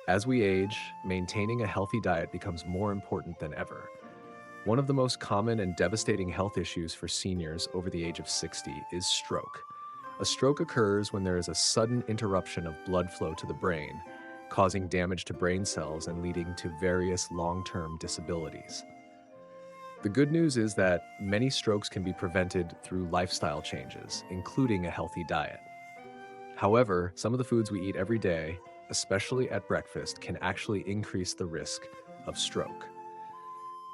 As we age, maintaining a healthy diet becomes more important than ever. One of the most common and devastating health issues for seniors over the age of 60 is stroke. A stroke occurs when there is a sudden interruption of blood flow to the brain, causing damage to brain cells and leading to various long-term disabilities. The good news is that many strokes can be prevented through lifestyle changes, including a healthy diet. However, some of the foods we eat every day, especially at breakfast, can actually increase the risk of stroke.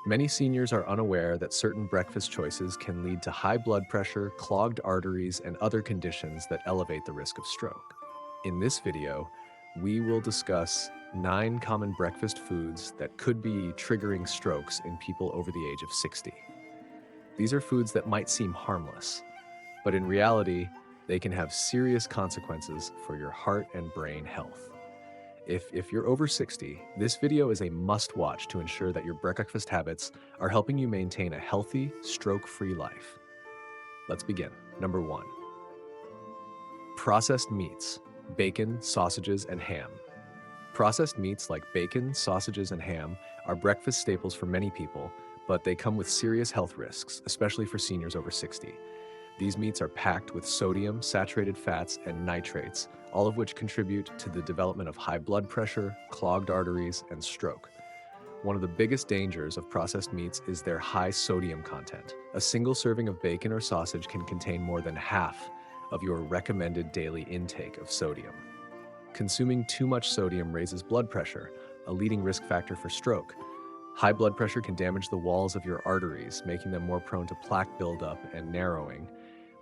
Many seniors are unaware that certain breakfast choices can lead to high blood pressure, clogged arteries, and other conditions that elevate the risk of stroke. In this video, we will discuss 9 common breakfast foods that could be triggering strokes in people over the age of 60. These are foods that might seem harmless, but in reality, they can have serious consequences for your heart and brain health. If you're over 60, this video is a must-watch to ensure that your breakfast habits are helping you maintain a healthy, stroke-free life. Let's begin. Number 1. Processed meats, bacon, sausages, and ham. Processed meats like bacon, sausages, and ham are breakfast staples for many people, but they come with serious health risks, especially for seniors over 60. These meats are packed with sodium, saturated fats, and nitrates, all of which contribute to the development of high blood pressure, clogged arteries, and stroke. One of the biggest dangers of processed meats is their high sodium content. A single serving of bacon or sausage can contain more than half of your recommended daily intake of sodium. Consuming too much sodium raises blood pressure, a leading risk factor for stroke. High blood pressure can damage the walls of your arteries, making them more prone to plaque buildup and narrowing,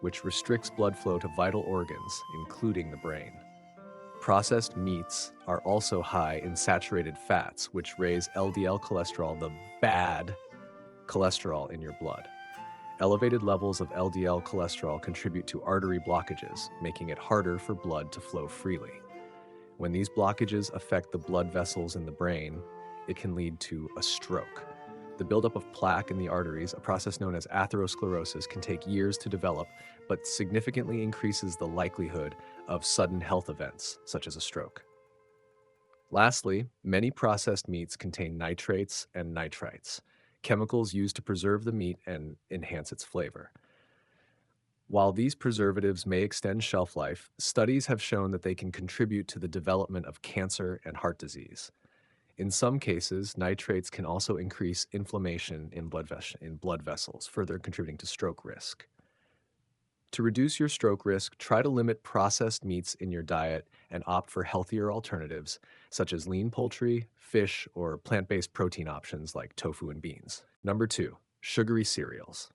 which restricts blood flow to vital organs, including the brain. Processed meats are also high in saturated fats, which raise LDL cholesterol, the bad cholesterol in your blood. Elevated levels of LDL cholesterol contribute to artery blockages, making it harder for blood to flow freely. When these blockages affect the blood vessels in the brain, it can lead to a stroke. The buildup of plaque in the arteries, a process known as atherosclerosis, can take years to develop, but significantly increases the likelihood of sudden health events, such as a stroke. Lastly, many processed meats contain nitrates and nitrites, chemicals used to preserve the meat and enhance its flavor. While these preservatives may extend shelf life, studies have shown that they can contribute to the development of cancer and heart disease. In some cases, nitrates can also increase inflammation in blood vessels, further contributing to stroke risk. To reduce your stroke risk, try to limit processed meats in your diet and opt for healthier alternatives, such as lean poultry, fish, or plant-based protein options like tofu and beans. Number 2, sugary cereals.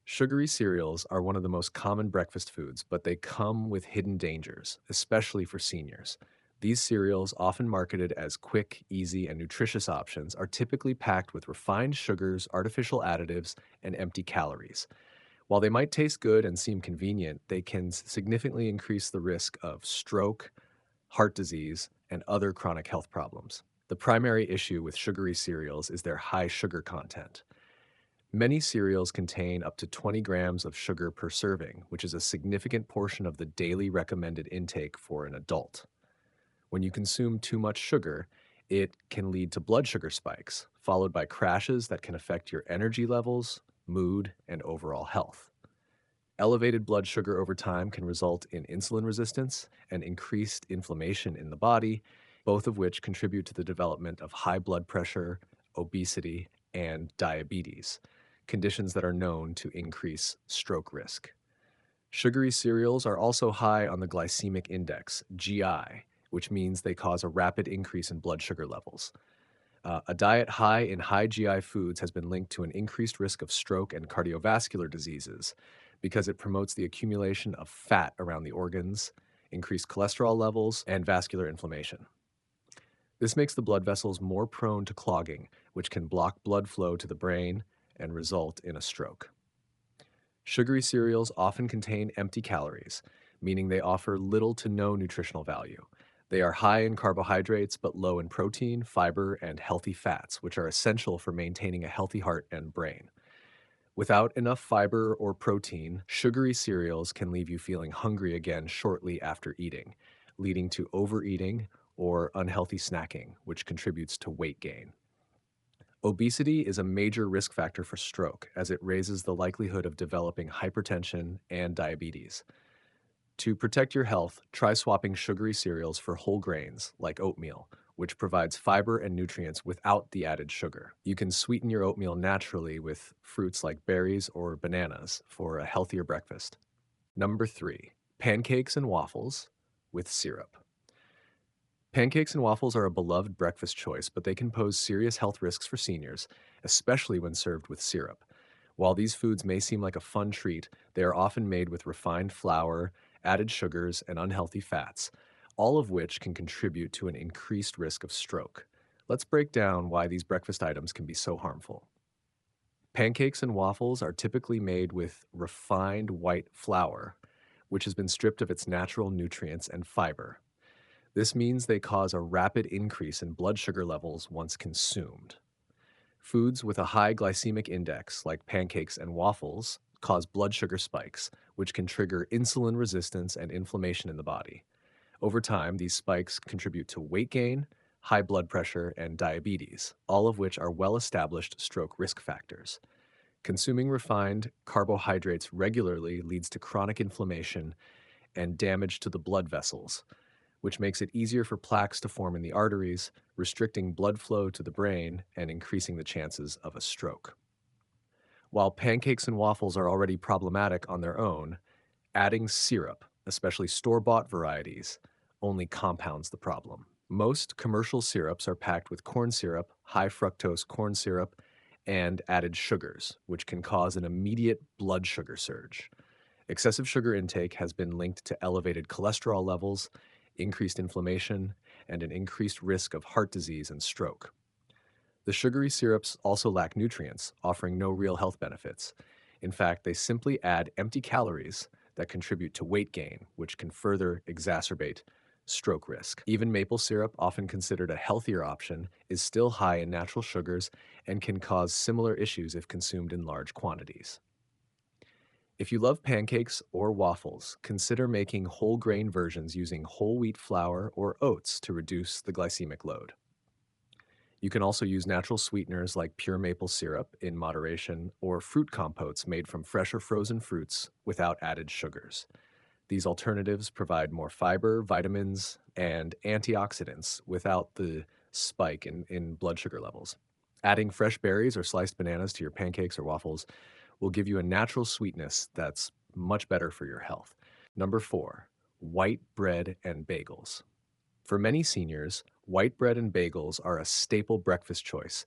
Sugary cereals are one of the most common breakfast foods, but they come with hidden dangers, especially for seniors. These cereals, often marketed as quick, easy, and nutritious options, are typically packed with refined sugars, artificial additives, and empty calories. While they might taste good and seem convenient, they can significantly increase the risk of stroke, heart disease, and other chronic health problems. The primary issue with sugary cereals is their high sugar content. Many cereals contain up to 20 grams of sugar per serving, which is a significant portion of the daily recommended intake for an adult. When you consume too much sugar, it can lead to blood sugar spikes, followed by crashes that can affect your energy levels, mood, and overall health. Elevated blood sugar over time can result in insulin resistance and increased inflammation in the body, both of which contribute to the development of high blood pressure, obesity, and diabetes, conditions that are known to increase stroke risk. Sugary cereals are also high on the glycemic index, GI, which means they cause a rapid increase in blood sugar levels. A diet high in high GI foods has been linked to an increased risk of stroke and cardiovascular diseases because it promotes the accumulation of fat around the organs, increased cholesterol levels, and vascular inflammation. This makes the blood vessels more prone to clogging, which can block blood flow to the brain and result in a stroke. Sugary cereals often contain empty calories, meaning they offer little to no nutritional value. They are high in carbohydrates but low in protein, fiber, and healthy fats, which are essential for maintaining a healthy heart and brain. Without enough fiber or protein, sugary cereals can leave you feeling hungry again shortly after eating, leading to overeating or unhealthy snacking, which contributes to weight gain. Obesity is a major risk factor for stroke as it raises the likelihood of developing hypertension and diabetes. To protect your health, try swapping sugary cereals for whole grains like oatmeal, which provides fiber and nutrients without the added sugar. You can sweeten your oatmeal naturally with fruits like berries or bananas for a healthier breakfast. Number 3, pancakes and waffles with syrup. Pancakes and waffles are a beloved breakfast choice, but they can pose serious health risks for seniors, especially when served with syrup. While these foods may seem like a fun treat, they are often made with refined flour, added sugars, and unhealthy fats, all of which can contribute to an increased risk of stroke. Let's break down why these breakfast items can be so harmful. Pancakes and waffles are typically made with refined white flour, which has been stripped of its natural nutrients and fiber. This means they cause a rapid increase in blood sugar levels once consumed. Foods with a high glycemic index, like pancakes and waffles, cause blood sugar spikes, which can trigger insulin resistance and inflammation in the body. Over time, these spikes contribute to weight gain, high blood pressure, and diabetes, all of which are well established stroke risk factors. Consuming refined carbohydrates regularly leads to chronic inflammation and damage to the blood vessels, which makes it easier for plaques to form in the arteries, restricting blood flow to the brain and increasing the chances of a stroke. While pancakes and waffles are already problematic on their own, adding syrup, especially store bought varieties, only compounds the problem. Most commercial syrups are packed with corn syrup, high fructose corn syrup, and added sugars, which can cause an immediate blood sugar surge. Excessive sugar intake has been linked to elevated cholesterol levels, increased inflammation, and an increased risk of heart disease and stroke. The sugary syrups also lack nutrients, offering no real health benefits. In fact, they simply add empty calories that contribute to weight gain, which can further exacerbate stroke risk. Even maple syrup, often considered a healthier option, is still high in natural sugars and can cause similar issues if consumed in large quantities. If you love pancakes or waffles, consider making whole grain versions using whole wheat flour or oats to reduce the glycemic load. You can also use natural sweeteners like pure maple syrup in moderation or fruit compotes made from fresh or frozen fruits without added sugars. These alternatives provide more fiber, vitamins, and antioxidants without the spike in blood sugar levels. Adding fresh berries or sliced bananas to your pancakes or waffles will give you a natural sweetness that's much better for your health. Number 4, white bread and bagels. For many seniors, white bread and bagels are a staple breakfast choice,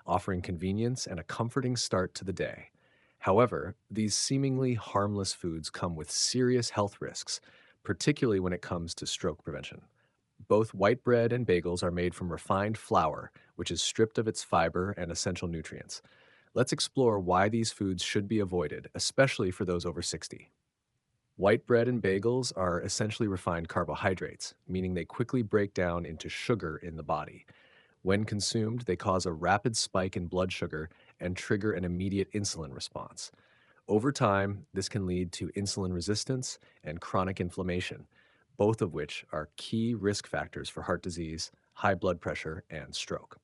offering convenience and a comforting start to the day. However, these seemingly harmless foods come with serious health risks, particularly when it comes to stroke prevention. Both white bread and bagels are made from refined flour, which is stripped of its fiber and essential nutrients. Let's explore why these foods should be avoided, especially for those over 60. White bread and bagels are essentially refined carbohydrates, meaning they quickly break down into sugar in the body. When consumed, they cause a rapid spike in blood sugar and trigger an immediate insulin response. Over time, this can lead to insulin resistance and chronic inflammation, both of which are key risk factors for heart disease, high blood pressure, and stroke.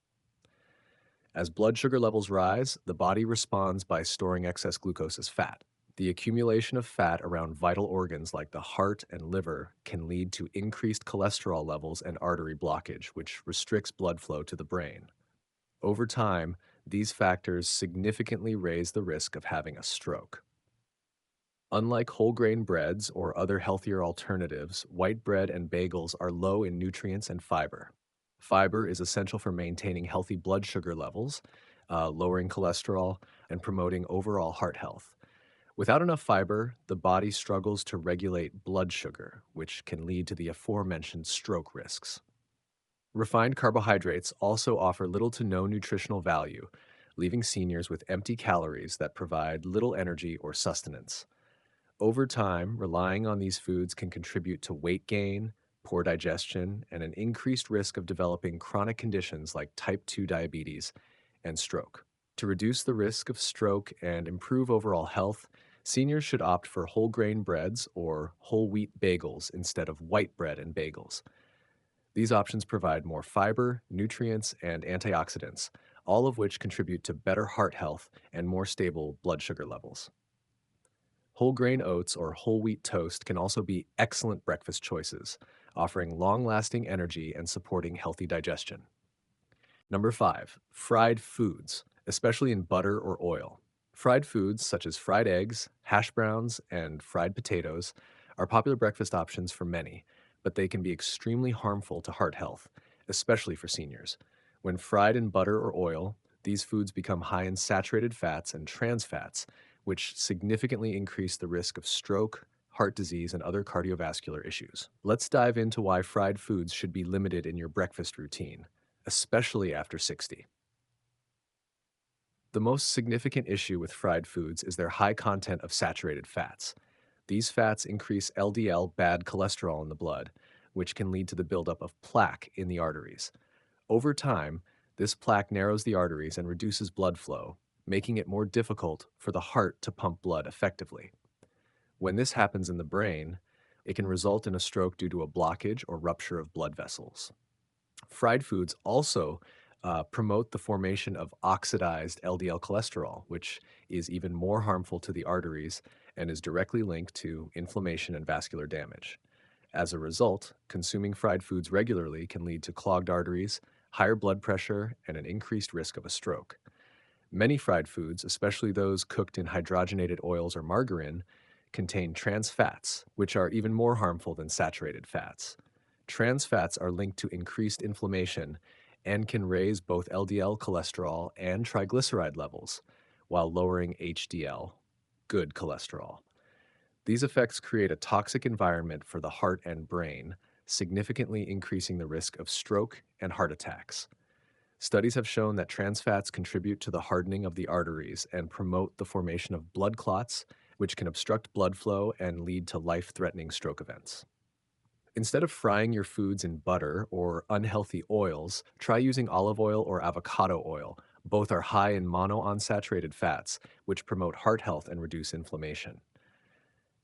As blood sugar levels rise, the body responds by storing excess glucose as fat. The accumulation of fat around vital organs like the heart and liver can lead to increased cholesterol levels and artery blockage, which restricts blood flow to the brain. Over time, these factors significantly raise the risk of having a stroke. Unlike whole grain breads or other healthier alternatives, white bread and bagels are low in nutrients and fiber. Fiber is essential for maintaining healthy blood sugar levels, lowering cholesterol, and promoting overall heart health. Without enough fiber, the body struggles to regulate blood sugar, which can lead to the aforementioned stroke risks. Refined carbohydrates also offer little to no nutritional value, leaving seniors with empty calories that provide little energy or sustenance. Over time, relying on these foods can contribute to weight gain, poor digestion, and an increased risk of developing chronic conditions like type 2 diabetes and stroke. To reduce the risk of stroke and improve overall health, seniors should opt for whole grain breads or whole wheat bagels instead of white bread and bagels. These options provide more fiber, nutrients, and antioxidants, all of which contribute to better heart health and more stable blood sugar levels. Whole grain oats or whole wheat toast can also be excellent breakfast choices, offering long lasting energy and supporting healthy digestion. Number 5, fried foods, especially in butter or oil. Fried foods such as fried eggs, hash browns, and fried potatoes are popular breakfast options for many, but they can be extremely harmful to heart health, especially for seniors. When fried in butter or oil, these foods become high in saturated fats and trans fats, which significantly increase the risk of stroke, heart disease, and other cardiovascular issues. Let's dive into why fried foods should be limited in your breakfast routine, especially after 60. The most significant issue with fried foods is their high content of saturated fats. These fats increase LDL bad cholesterol in the blood, which can lead to the buildup of plaque in the arteries. Over time, this plaque narrows the arteries and reduces blood flow, making it more difficult for the heart to pump blood effectively. When this happens in the brain, it can result in a stroke due to a blockage or rupture of blood vessels. Fried foods also promote the formation of oxidized LDL cholesterol, which is even more harmful to the arteries and is directly linked to inflammation and vascular damage. As a result, consuming fried foods regularly can lead to clogged arteries, higher blood pressure, and an increased risk of a stroke. Many fried foods, especially those cooked in hydrogenated oils or margarine, contain trans fats, which are even more harmful than saturated fats. Trans fats are linked to increased inflammation and can raise both LDL cholesterol and triglyceride levels, while lowering HDL, good cholesterol. These effects create a toxic environment for the heart and brain, significantly increasing the risk of stroke and heart attacks. Studies have shown that trans fats contribute to the hardening of the arteries and promote the formation of blood clots, which can obstruct blood flow and lead to life threatening stroke events. Instead of frying your foods in butter or unhealthy oils, try using olive oil or avocado oil. Both are high in monounsaturated fats, which promote heart health and reduce inflammation.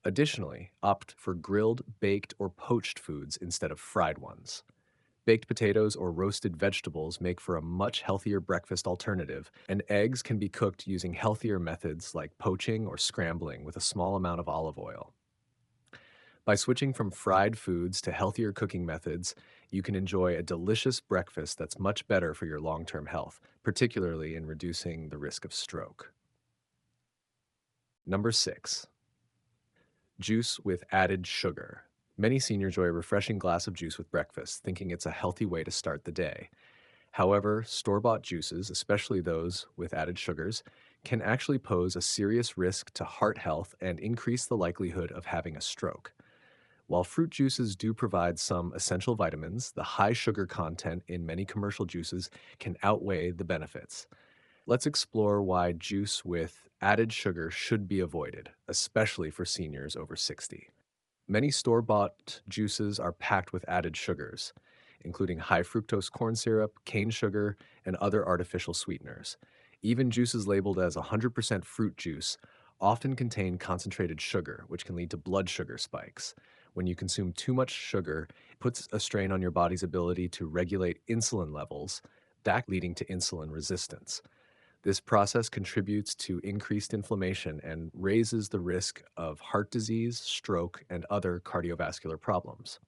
Additionally, opt for grilled, baked, or poached foods instead of fried ones. Baked potatoes or roasted vegetables make for a much healthier breakfast alternative, and eggs can be cooked using healthier methods like poaching or scrambling with a small amount of olive oil. By switching from fried foods to healthier cooking methods, you can enjoy a delicious breakfast that's much better for your long term health, particularly in reducing the risk of stroke. Number 6, juice with added sugar. Many seniors enjoy a refreshing glass of juice with breakfast, thinking it's a healthy way to start the day. However, store bought juices, especially those with added sugars, can actually pose a serious risk to heart health and increase the likelihood of having a stroke. While fruit juices do provide some essential vitamins, the high sugar content in many commercial juices can outweigh the benefits. Let's explore why juice with added sugar should be avoided, especially for seniors over 60. Many store bought juices are packed with added sugars, including high fructose corn syrup, cane sugar, and other artificial sweeteners. Even juices labeled as 100% fruit juice often contain concentrated sugar, which can lead to blood sugar spikes. When you consume too much sugar, it puts a strain on your body's ability to regulate insulin levels, that leading to insulin resistance. This process contributes to increased inflammation and raises the risk of heart disease, stroke, and other cardiovascular problems.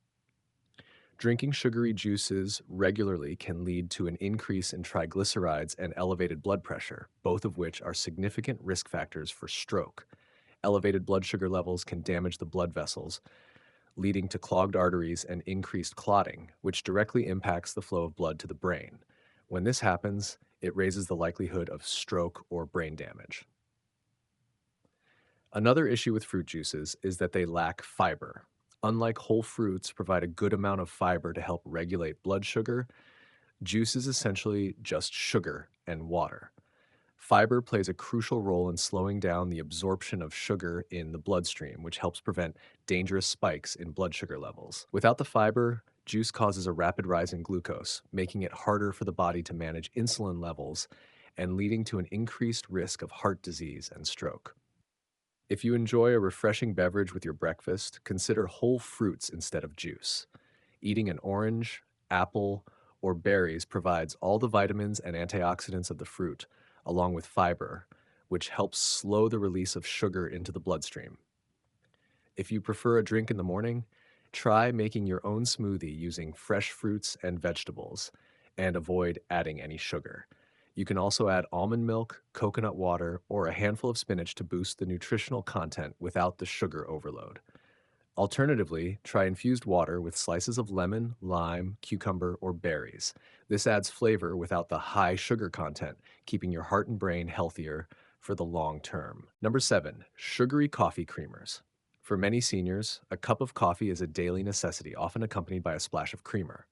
Drinking sugary juices regularly can lead to an increase in triglycerides and elevated blood pressure, both of which are significant risk factors for stroke. Elevated blood sugar levels can damage the blood vessels, leading to clogged arteries and increased clotting, which directly impacts the flow of blood to the brain. When this happens, it raises the likelihood of stroke or brain damage. Another issue with fruit juices is that they lack fiber. Unlike whole fruits provide a good amount of fiber to help regulate blood sugar, juice is essentially just sugar and water. Fiber plays a crucial role in slowing down the absorption of sugar in the bloodstream, which helps prevent dangerous spikes in blood sugar levels. Without the fiber, juice causes a rapid rise in glucose, making it harder for the body to manage insulin levels and leading to an increased risk of heart disease and stroke. If you enjoy a refreshing beverage with your breakfast, consider whole fruits instead of juice. Eating an orange, apple, or berries provides all the vitamins and antioxidants of the fruit, along with fiber, which helps slow the release of sugar into the bloodstream. If you prefer a drink in the morning, try making your own smoothie using fresh fruits and vegetables and avoid adding any sugar. You can also add almond milk, coconut water, or a handful of spinach to boost the nutritional content without the sugar overload. Alternatively, try infused water with slices of lemon, lime, cucumber, or berries. This adds flavor without the high sugar content, keeping your heart and brain healthier for the long term. Number 7, sugary coffee creamers. For many seniors, a cup of coffee is a daily necessity, often accompanied by a splash of creamer.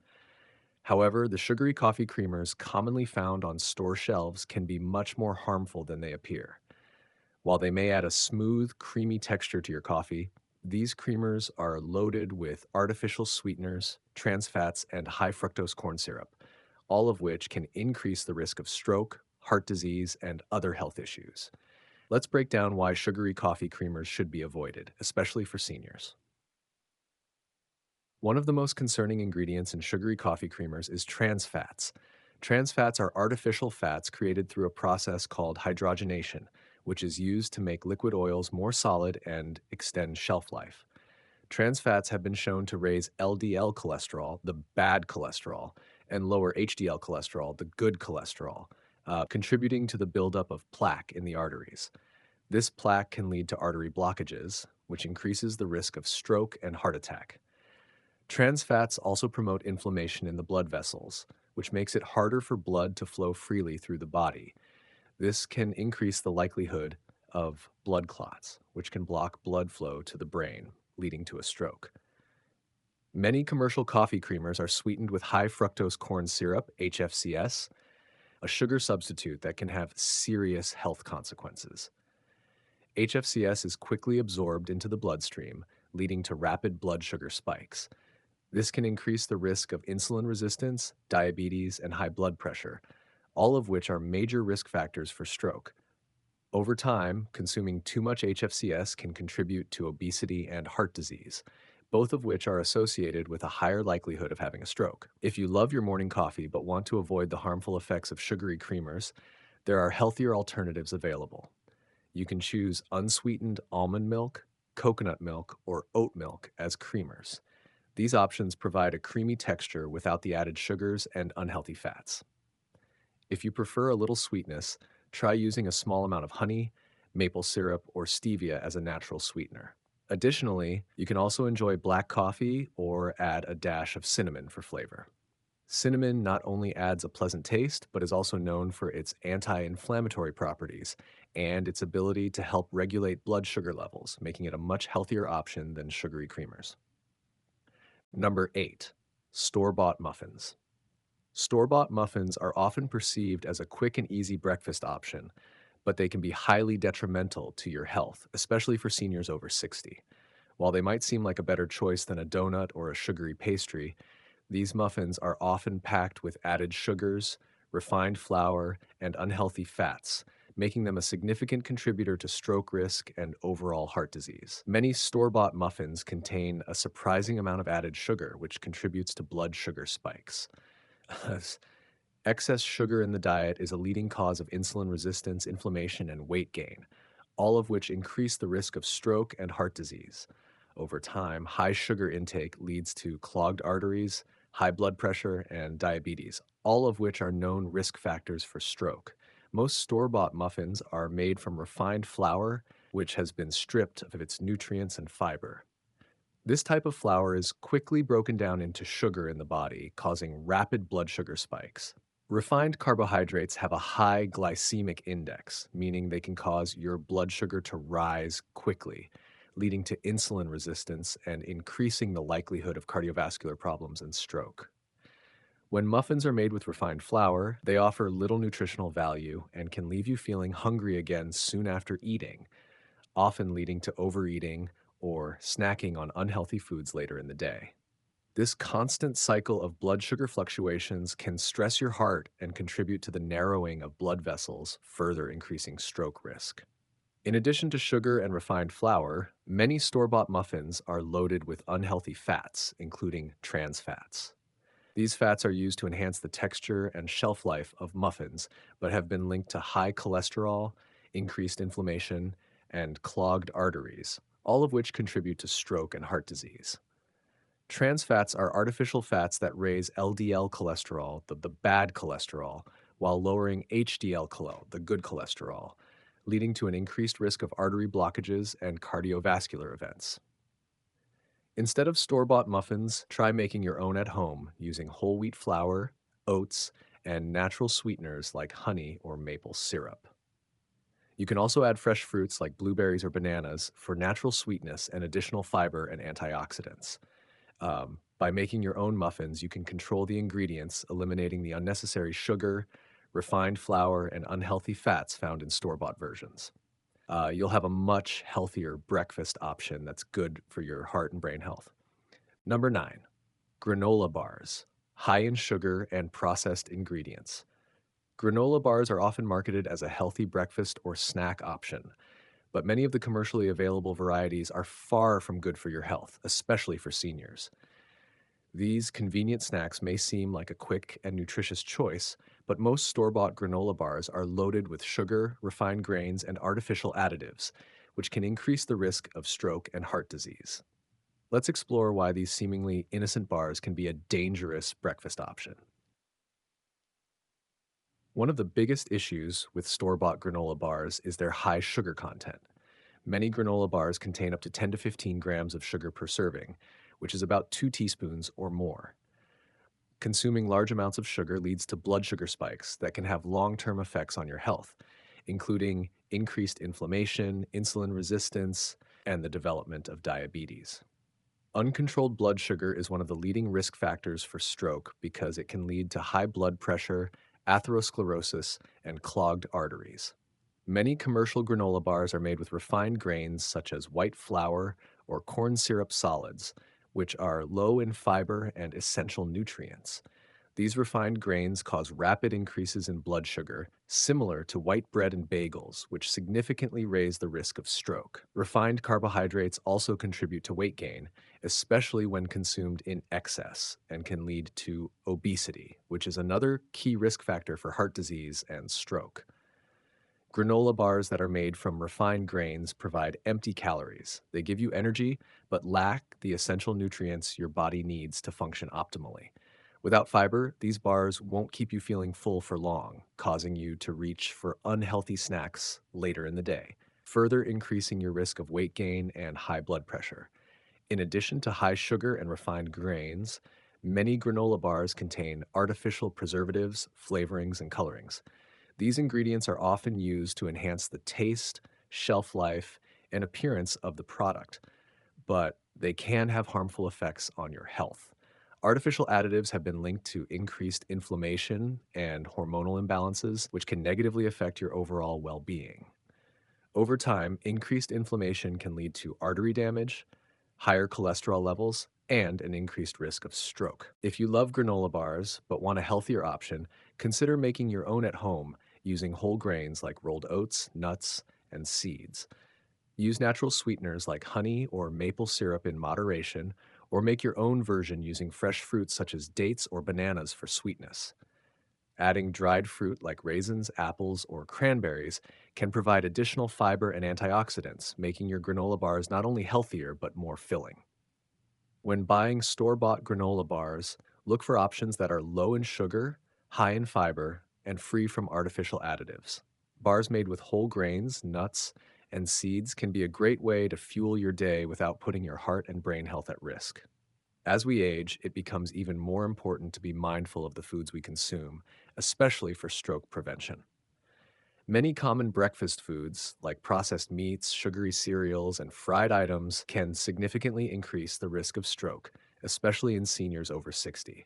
However, the sugary coffee creamers commonly found on store shelves can be much more harmful than they appear. While they may add a smooth, creamy texture to your coffee, these creamers are loaded with artificial sweeteners, trans fats, and high fructose corn syrup, all of which can increase the risk of stroke, heart disease, and other health issues. Let's break down why sugary coffee creamers should be avoided, especially for seniors. One of the most concerning ingredients in sugary coffee creamers is trans fats. Trans fats are artificial fats created through a process called hydrogenation, which is used to make liquid oils more solid and extend shelf life. Trans fats have been shown to raise LDL cholesterol, the bad cholesterol, and lower HDL cholesterol, the good cholesterol, contributing to the buildup of plaque in the arteries. This plaque can lead to artery blockages, which increases the risk of stroke and heart attack. Trans fats also promote inflammation in the blood vessels, which makes it harder for blood to flow freely through the body. This can increase the likelihood of blood clots, which can block blood flow to the brain, leading to a stroke. Many commercial coffee creamers are sweetened with high fructose corn syrup, HFCS, a sugar substitute that can have serious health consequences. HFCS is quickly absorbed into the bloodstream, leading to rapid blood sugar spikes. This can increase the risk of insulin resistance, diabetes, and high blood pressure, all of which are major risk factors for stroke. Over time, consuming too much HFCS can contribute to obesity and heart disease, both of which are associated with a higher likelihood of having a stroke. If you love your morning coffee but want to avoid the harmful effects of sugary creamers, there are healthier alternatives available. You can choose unsweetened almond milk, coconut milk, or oat milk as creamers. These options provide a creamy texture without the added sugars and unhealthy fats. If you prefer a little sweetness, try using a small amount of honey, maple syrup, or stevia as a natural sweetener. Additionally, you can also enjoy black coffee or add a dash of cinnamon for flavor. Cinnamon not only adds a pleasant taste, but is also known for its anti-inflammatory properties and its ability to help regulate blood sugar levels, making it a much healthier option than sugary creamers. Number 8, store-bought muffins. Store-bought muffins are often perceived as a quick and easy breakfast option, but they can be highly detrimental to your health, especially for seniors over 60. While they might seem like a better choice than a donut or a sugary pastry, these muffins are often packed with added sugars, refined flour, and unhealthy fats, making them a significant contributor to stroke risk and overall heart disease. Many store-bought muffins contain a surprising amount of added sugar, which contributes to blood sugar spikes. Excess sugar in the diet is a leading cause of insulin resistance, inflammation, and weight gain, all of which increase the risk of stroke and heart disease. Over time, high sugar intake leads to clogged arteries, high blood pressure, and diabetes, all of which are known risk factors for stroke. Most store-bought muffins are made from refined flour, which has been stripped of its nutrients and fiber. This type of flour is quickly broken down into sugar in the body, causing rapid blood sugar spikes. Refined carbohydrates have a high glycemic index, meaning they can cause your blood sugar to rise quickly, leading to insulin resistance and increasing the likelihood of cardiovascular problems and stroke. When muffins are made with refined flour, they offer little nutritional value and can leave you feeling hungry again soon after eating, often leading to overeating or snacking on unhealthy foods later in the day. This constant cycle of blood sugar fluctuations can stress your heart and contribute to the narrowing of blood vessels, further increasing stroke risk. In addition to sugar and refined flour, many store-bought muffins are loaded with unhealthy fats, including trans fats. These fats are used to enhance the texture and shelf life of muffins, but have been linked to high cholesterol, increased inflammation, and clogged arteries, all of which contribute to stroke and heart disease. Trans fats are artificial fats that raise LDL cholesterol, the bad cholesterol, while lowering HDL cholesterol, the good cholesterol, leading to an increased risk of artery blockages and cardiovascular events. Instead of store bought muffins, try making your own at home using whole wheat flour, oats, and natural sweeteners like honey or maple syrup. You can also add fresh fruits like blueberries or bananas for natural sweetness and additional fiber and antioxidants. By making your own muffins, you can control the ingredients, eliminating the unnecessary sugar, refined flour, and unhealthy fats found in store bought versions. You'll have a much healthier breakfast option that's good for your heart and brain health. Number nine, granola bars, high in sugar and processed ingredients. Granola bars are often marketed as a healthy breakfast or snack option, but many of the commercially available varieties are far from good for your health, especially for seniors. These convenient snacks may seem like a quick and nutritious choice, but most store bought granola bars are loaded with sugar, refined grains, and artificial additives, which can increase the risk of stroke and heart disease. Let's explore why these seemingly innocent bars can be a dangerous breakfast option. One of the biggest issues with store bought granola bars is their high sugar content. Many granola bars contain up to 10 to 15 grams of sugar per serving, which is about 2 teaspoons or more. Consuming large amounts of sugar leads to blood sugar spikes that can have long term effects on your health, including increased inflammation, insulin resistance, and the development of diabetes. Uncontrolled blood sugar is one of the leading risk factors for stroke because it can lead to high blood pressure, atherosclerosis, and clogged arteries. Many commercial granola bars are made with refined grains such as white flour or corn syrup solids, which are low in fiber and essential nutrients. These refined grains cause rapid increases in blood sugar, similar to white bread and bagels, which significantly raise the risk of stroke. Refined carbohydrates also contribute to weight gain, especially when consumed in excess, and can lead to obesity, which is another key risk factor for heart disease and stroke. Granola bars that are made from refined grains provide empty calories. They give you energy, but lack the essential nutrients your body needs to function optimally. Without fiber, these bars won't keep you feeling full for long, causing you to reach for unhealthy snacks later in the day, further increasing your risk of weight gain and high blood pressure. In addition to high sugar and refined grains, many granola bars contain artificial preservatives, flavorings, and colorings. These ingredients are often used to enhance the taste, shelf life, and appearance of the product, but they can have harmful effects on your health. Artificial additives have been linked to increased inflammation and hormonal imbalances, which can negatively affect your overall well being. Over time, increased inflammation can lead to artery damage, higher cholesterol levels, and an increased risk of stroke. If you love granola bars but want a healthier option, consider making your own at home using whole grains like rolled oats, nuts, and seeds. Use natural sweeteners like honey or maple syrup in moderation, or make your own version using fresh fruits such as dates or bananas for sweetness. Adding dried fruit like raisins, apples, or cranberries can provide additional fiber and antioxidants, making your granola bars not only healthier but more filling. When buying store bought granola bars, look for options that are low in sugar, high in fiber, and free from artificial additives. Bars made with whole grains, nuts, and seeds can be a great way to fuel your day without putting your heart and brain health at risk. As we age, it becomes even more important to be mindful of the foods we consume, especially for stroke prevention. Many common breakfast foods, like processed meats, sugary cereals, and fried items, can significantly increase the risk of stroke, especially in seniors over 60.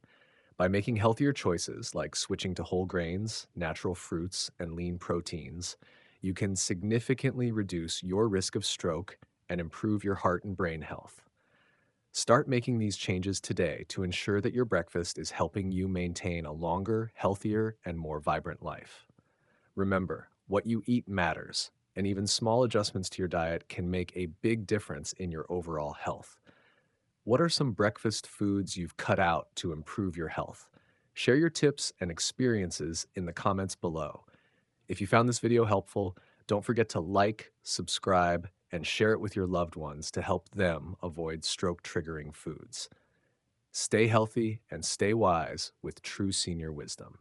By making healthier choices, like switching to whole grains, natural fruits, and lean proteins, you can significantly reduce your risk of stroke and improve your heart and brain health. Start making these changes today to ensure that your breakfast is helping you maintain a longer, healthier, and more vibrant life. Remember, what you eat matters, and even small adjustments to your diet can make a big difference in your overall health. What are some breakfast foods you've cut out to improve your health? Share your tips and experiences in the comments below. If you found this video helpful, don't forget to like, subscribe, and share it with your loved ones to help them avoid stroke triggering foods. Stay healthy and stay wise with true senior wisdom.